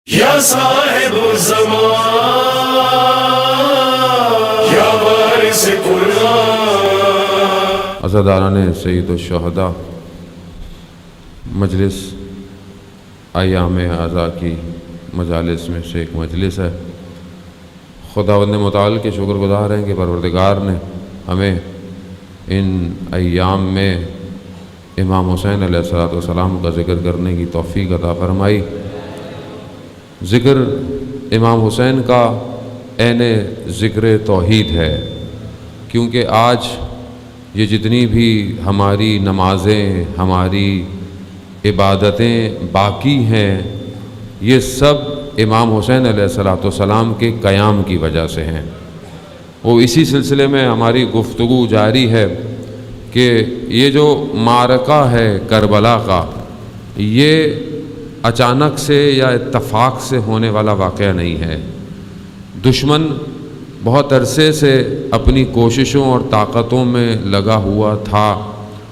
یا صاحب الزمان یا وارث قرآن۔ عزاداران سید الشہداء، مجلس ایام اعزاء کی مجالس میں سے ایک مجلس ہے۔ خداوند متعال کے شکر گزار ہیں کہ پروردگار نے ہمیں ان ایام میں امام حسین علیہ السلام کا ذکر کرنے کی توفیق عطا فرمائی۔ ذکر امام حسین کا عین ذکر توحید ہے، کیونکہ آج یہ جتنی بھی ہماری نمازیں، ہماری عبادتیں باقی ہیں، یہ سب امام حسین علیہ السلام کے قیام کی وجہ سے ہیں۔ وہ اسی سلسلے میں ہماری گفتگو جاری ہے کہ یہ جو معرکہ ہے کربلا کا، یہ اچانک سے یا اتفاق سے ہونے والا واقعہ نہیں ہے۔ دشمن بہت عرصے سے اپنی کوششوں اور طاقتوں میں لگا ہوا تھا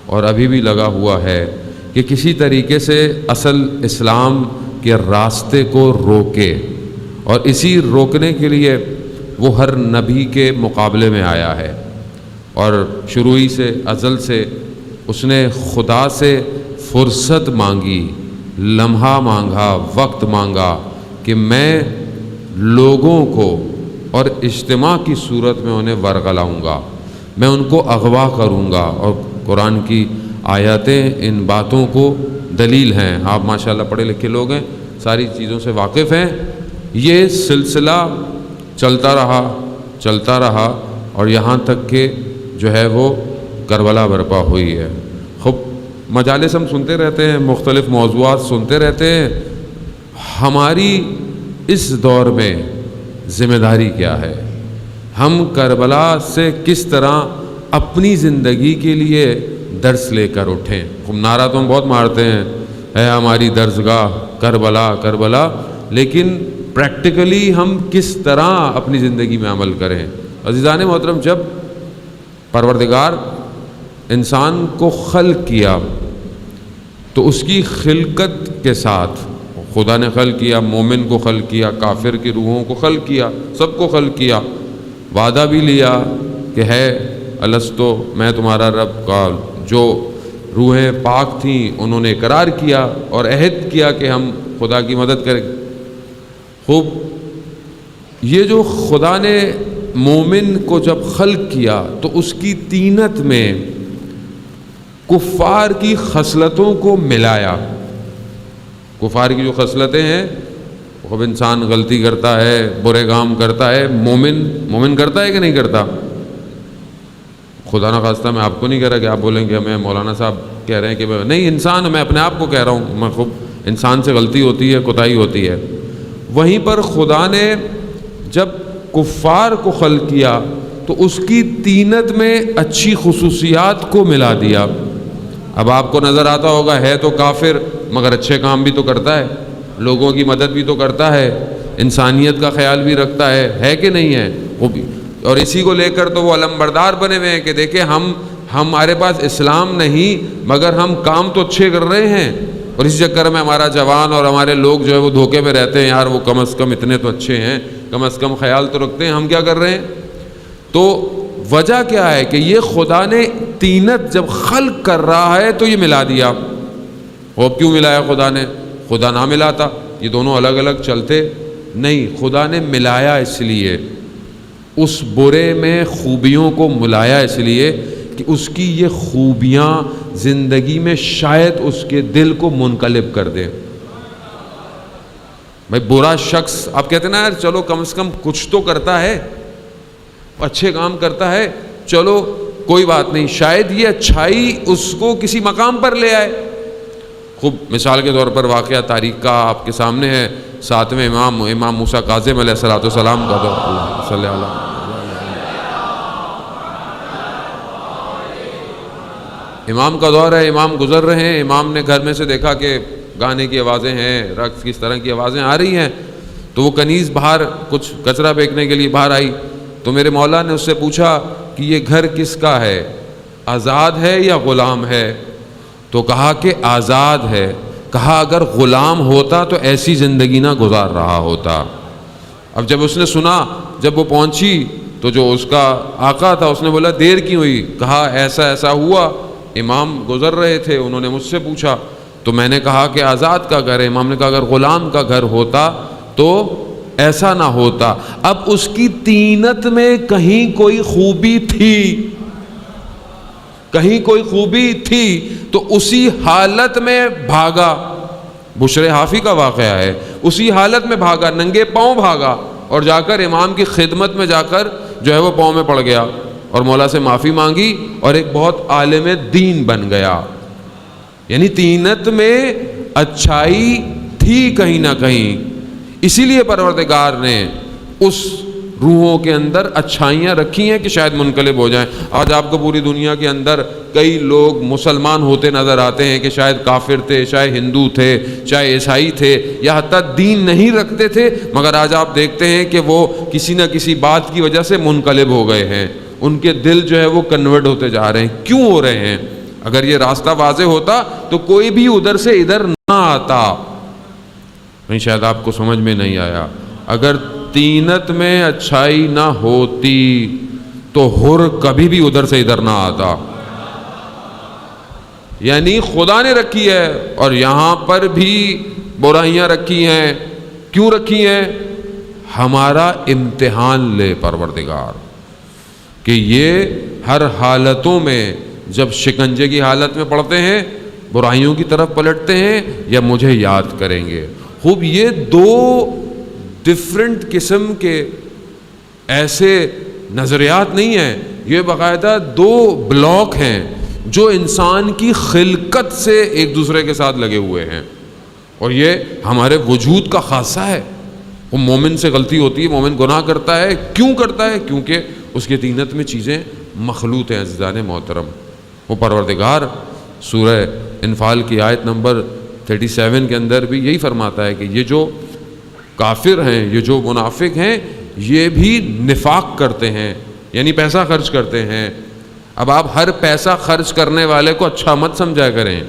اور ابھی بھی لگا ہوا ہے کہ کسی طریقے سے اصل اسلام کے راستے کو روکے، اور اسی روکنے کے لیے وہ ہر نبی کے مقابلے میں آیا ہے، اور شروع ہی سے ازل سے اس نے خدا سے فرصت مانگی، لمحہ مانگا، وقت مانگا کہ میں لوگوں کو اور اجتماع کی صورت میں انہیں ورغلاؤں گا، میں ان کو اغوا کروں گا۔ اور قرآن کی آیاتیں ان باتوں کو دلیل ہیں۔ آپ ماشاءاللہ پڑھے لکھے لوگ ہیں، ساری چیزوں سے واقف ہیں۔ یہ سلسلہ چلتا رہا اور یہاں تک کہ جو ہے وہ کربلا برپا ہوئی ہے۔ خوب مجالس ہم سنتے رہتے ہیں، مختلف موضوعات سنتے رہتے ہیں۔ ہماری اس دور میں ذمہ داری کیا ہے؟ ہم کربلا سے کس طرح اپنی زندگی کے لیے درس لے کر اٹھیں؟ خوب نعرہ تو ہم بہت مارتے ہیں، ہے ہماری درسگاہ کربلا کربلا، لیکن پریکٹیکلی ہم کس طرح اپنی زندگی میں عمل کریں؟ عزیزان محترم، جب پروردگار انسان کو خلق کیا تو اس کی خلقت کے ساتھ خدا نے خلق کیا، مومن کو خلق کیا، کافر کی روحوں کو خلق کیا، سب کو خلق کیا، وعدہ بھی لیا کہ ہے الستو میں تمہارا رب کا۔ جو روحیں پاک تھیں انہوں نے اقرار کیا اور عہد کیا کہ ہم خدا کی مدد کریں۔ خوب، یہ جو خدا نے مومن کو جب خلق کیا تو اس کی طینت میں کفار کی خصلتوں کو ملایا۔ کفار کی جو خصلتیں ہیں، خوب انسان غلطی کرتا ہے، برے کام کرتا ہے، مومن کرتا ہے کہ نہیں کرتا؟ خدا نخواستہ میں آپ کو نہیں کہہ رہا کہ آپ بولیں کہ ہمیں مولانا صاحب کہہ رہے ہیں کہ نہیں، انسان، میں اپنے آپ کو کہہ رہا ہوں، میں خوب انسان سے غلطی ہوتی ہے، کوتاہی ہوتی ہے۔ وہیں پر خدا نے جب کفار کو خلق کیا تو اس کی طینت میں اچھی خصوصیات کو ملا دیا۔ اب آپ کو نظر آتا ہوگا ہے تو کافر مگر اچھے کام بھی تو کرتا ہے، لوگوں کی مدد بھی تو کرتا ہے، انسانیت کا خیال بھی رکھتا ہے کہ نہیں ہے؟ وہ بھی، اور اسی کو لے کر تو وہ علمبردار بنے ہوئے ہیں کہ دیکھیں ہمارے پاس اسلام نہیں مگر ہم کام تو اچھے کر رہے ہیں، اور اسی چکر میں ہمارا جوان اور ہمارے لوگ جو ہے وہ دھوکے میں رہتے ہیں، یار وہ کم از کم اتنے تو اچھے ہیں، کم از کم خیال تو رکھتے ہیں، ہم کیا کر رہے ہیں؟ تو وجہ کیا ہے کہ یہ خدا نے طینت جب خلق کر رہا ہے تو یہ ملا دیا۔ وہ کیوں ملایا خدا نے؟ خدا نہ ملاتا یہ دونوں الگ الگ چلتے نہیں، خدا نے ملایا اس لیے، اس برے میں خوبیوں کو ملایا اس لیے کہ اس کی یہ خوبیاں زندگی میں شاید اس کے دل کو منقلب کر دیں۔ بھائی برا شخص، آپ کہتے ہیں نا یار چلو کم از کم کچھ تو کرتا ہے، اچھے کام کرتا ہے، چلو کوئی بات نہیں، شاید یہ اچھائی اس کو کسی مقام پر لے آئے۔ خوب مثال کے طور پر واقعہ تاریخ کا آپ کے سامنے ہے، 7ویں امام موسیٰ کاظم علیہ السلام کا دور۔ اللہ صلی اللہ امام کا دور ہے، امام گزر رہے ہیں، امام نے گھر میں سے دیکھا کہ گانے کی آوازیں ہیں، رقص کس طرح کی آوازیں آ رہی ہیں، تو وہ کنیز باہر کچھ کچرا پھینکنے کے لیے باہر آئی، تو میرے مولا نے اس سے پوچھا کہ یہ گھر کس کا ہے، آزاد ہے یا غلام ہے؟ تو کہا کہ آزاد ہے۔ کہا اگر غلام ہوتا تو ایسی زندگی نہ گزار رہا ہوتا۔ اب جب اس نے سنا، جب وہ پہنچی تو جو اس کا آقا تھا اس نے بولا دیر کیوں ہوئی؟ کہا ایسا ایسا ہوا، امام گزر رہے تھے، انہوں نے مجھ سے پوچھا تو میں نے کہا کہ آزاد کا گھر ہے۔ امام نے کہا اگر غلام کا گھر ہوتا تو ایسا نہ ہوتا۔ اب اس کی طینت میں کہیں کوئی خوبی تھی، کہیں کوئی خوبی تھی تو اسی حالت میں بھاگا۔ بشر حافی کا واقعہ ہے، اسی حالت میں بھاگا، ننگے پاؤں بھاگا اور جا کر امام کی خدمت میں جا کر جو ہے وہ پاؤں میں پڑ گیا اور مولا سے معافی مانگی اور ایک بہت عالم دین بن گیا۔ یعنی طینت میں اچھائی تھی کہیں نہ کہیں، اسی لیے پروردگار نے اس روحوں کے اندر اچھائیاں رکھی ہیں کہ شاید منقلب ہو جائیں۔ آج آپ کو پوری دنیا کے اندر کئی لوگ مسلمان ہوتے نظر آتے ہیں کہ شاید کافر تھے، شاید ہندو تھے، شاید عیسائی تھے، یا حتیٰ دین نہیں رکھتے تھے، مگر آج آپ دیکھتے ہیں کہ وہ کسی نہ کسی بات کی وجہ سے منقلب ہو گئے ہیں، ان کے دل جو ہے وہ کنورٹ ہوتے جا رہے ہیں۔ کیوں ہو رہے ہیں؟ اگر یہ راستہ واضح ہوتا تو کوئی بھی ادھر سے ادھر نہ آتا۔ نہیں، شاید آپ کو سمجھ میں نہیں آیا۔ اگر طینت میں اچھائی نہ ہوتی تو حر کبھی بھی ادھر سے ادھر نہ آتا۔ یعنی خدا نے رکھی ہے اور یہاں پر بھی برائیاں رکھی ہیں۔ کیوں رکھی ہیں؟ ہمارا امتحان لے پروردگار کہ یہ ہر حالتوں میں جب شکنجے کی حالت میں پڑتے ہیں برائیوں کی طرف پلٹتے ہیں یا مجھے یاد کریں گے۔ خوب یہ دو ڈفرنٹ قسم کے ایسے نظریات نہیں ہیں، یہ باقاعدہ دو بلاک ہیں جو انسان کی خلقت سے ایک دوسرے کے ساتھ لگے ہوئے ہیں، اور یہ ہمارے وجود کا خاصہ ہے۔ وہ مومن سے غلطی ہوتی ہے، مومن گناہ کرتا ہے، کیوں کرتا ہے؟ کیونکہ اس کے طینت میں چیزیں مخلوط ہیں۔ عزیزان محترم، وہ پروردگار سورہ انفال کی آیت نمبر 37 کے اندر بھی یہی فرماتا ہے کہ یہ جو کافر ہیں، یہ جو منافق ہیں، یہ بھی نفاق کرتے ہیں، یعنی پیسہ خرچ کرتے ہیں۔ اب آپ ہر پیسہ خرچ کرنے والے کو اچھا مت سمجھا کریں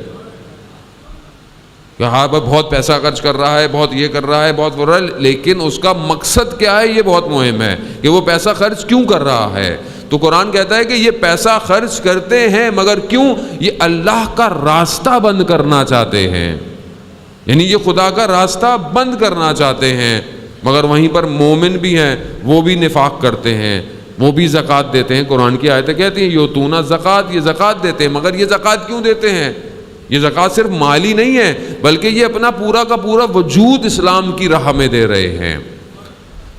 کہ ہاں بہت پیسہ خرچ کر رہا ہے، بہت یہ کر رہا ہے، بہت وہ رہا ہے، لیکن اس کا مقصد کیا ہے یہ بہت مہم ہے کہ وہ پیسہ خرچ کیوں کر رہا ہے۔ تو قرآن کہتا ہے کہ یہ پیسہ خرچ کرتے ہیں مگر کیوں؟ یہ اللہ کا راستہ بند کرنا چاہتے ہیں، یعنی یہ خدا کا راستہ بند کرنا چاہتے ہیں۔ مگر وہیں پر مومن بھی ہیں، وہ بھی نفاق کرتے ہیں، وہ بھی زکوٰۃ دیتے ہیں۔ قرآن کی آیتیں کہتی ہیں یوتون زکوٰۃ، یہ زکوٰۃ دیتے ہیں، مگر یہ زکوٰۃ کیوں دیتے ہیں؟ یہ زکوٰۃ صرف مالی نہیں ہے بلکہ یہ اپنا پورا کا پورا وجود اسلام کی راہ میں دے رہے ہیں۔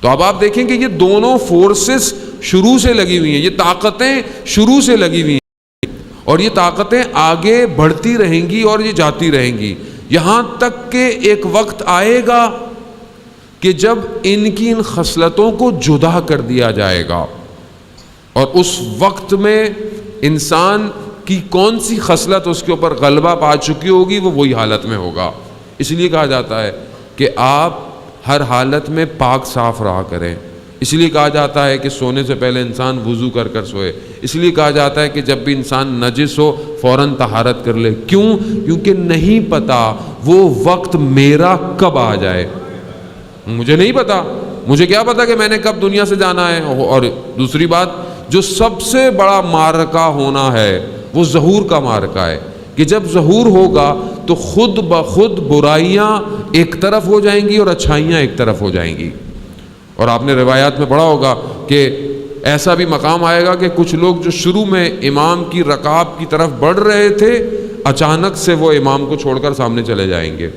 تو اب آپ دیکھیں کہ یہ دونوں فورسز شروع سے لگی ہوئی ہیں، یہ طاقتیں شروع سے لگی ہوئی ہیں اور یہ طاقتیں آگے بڑھتی رہیں گی اور یہ جاتی رہیں گی، یہاں تک کہ ایک وقت آئے گا کہ جب ان کی ان خصلتوں کو جدا کر دیا جائے گا، اور اس وقت میں انسان کی کون سی خصلت اس کے اوپر غلبہ پا چکی ہوگی وہ وہی حالت میں ہوگا۔ اس لیے کہا جاتا ہے کہ آپ ہر حالت میں پاک صاف رہا کریں، اس لیے کہا جاتا ہے کہ سونے سے پہلے انسان وضو کر کر سوئے، اس لیے کہا جاتا ہے کہ جب بھی انسان نجس ہو فوراً طہارت کر لے۔ کیوں؟ کیونکہ نہیں پتا وہ وقت میرا کب آ جائے، مجھے نہیں پتا، مجھے کیا پتا کہ میں نے کب دنیا سے جانا ہے۔ اور دوسری بات، جو سب سے بڑا معرکہ ہونا ہے وہ ظہور کا معرکہ ہے کہ جب ظہور ہوگا تو خود بخود برائیاں ایک طرف ہو جائیں گی اور اچھائیاں ایک طرف ہو جائیں گی۔ اور آپ نے روایات میں پڑھا ہوگا کہ ایسا بھی مقام آئے گا کہ کچھ لوگ جو شروع میں امام کی رکاب کی طرف بڑھ رہے تھے اچانک سے وہ امام کو چھوڑ کر سامنے چلے جائیں گے۔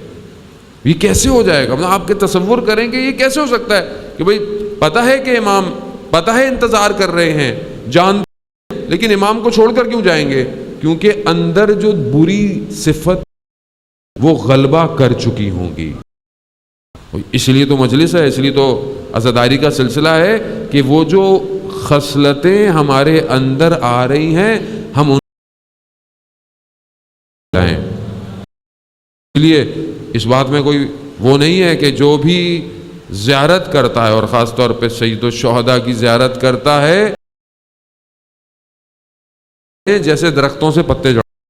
یہ کیسے ہو جائے گا؟ مطلب آپ کے تصور کریں کہ یہ کیسے ہو سکتا ہے کہ بھئی پتہ ہے کہ امام، پتہ ہے انتظار کر رہے ہیں، جانتے ہیں، لیکن امام کو چھوڑ کر کیوں جائیں گے؟ کیونکہ اندر جو بری صفت وہ غلبہ کر چکی ہوں گی۔ اس لیے تو مجلس ہے، اس لیے تو عزاداری کا سلسلہ ہے کہ وہ جو خصلتیں ہمارے اندر آ رہی ہیں ہم ان لائیں۔ اس لیے اس بات میں کوئی وہ نہیں ہے کہ جو بھی زیارت کرتا ہے اور خاص طور پہ سید الشہداء کی زیارت کرتا ہے جیسے درختوں سے پتے جڑ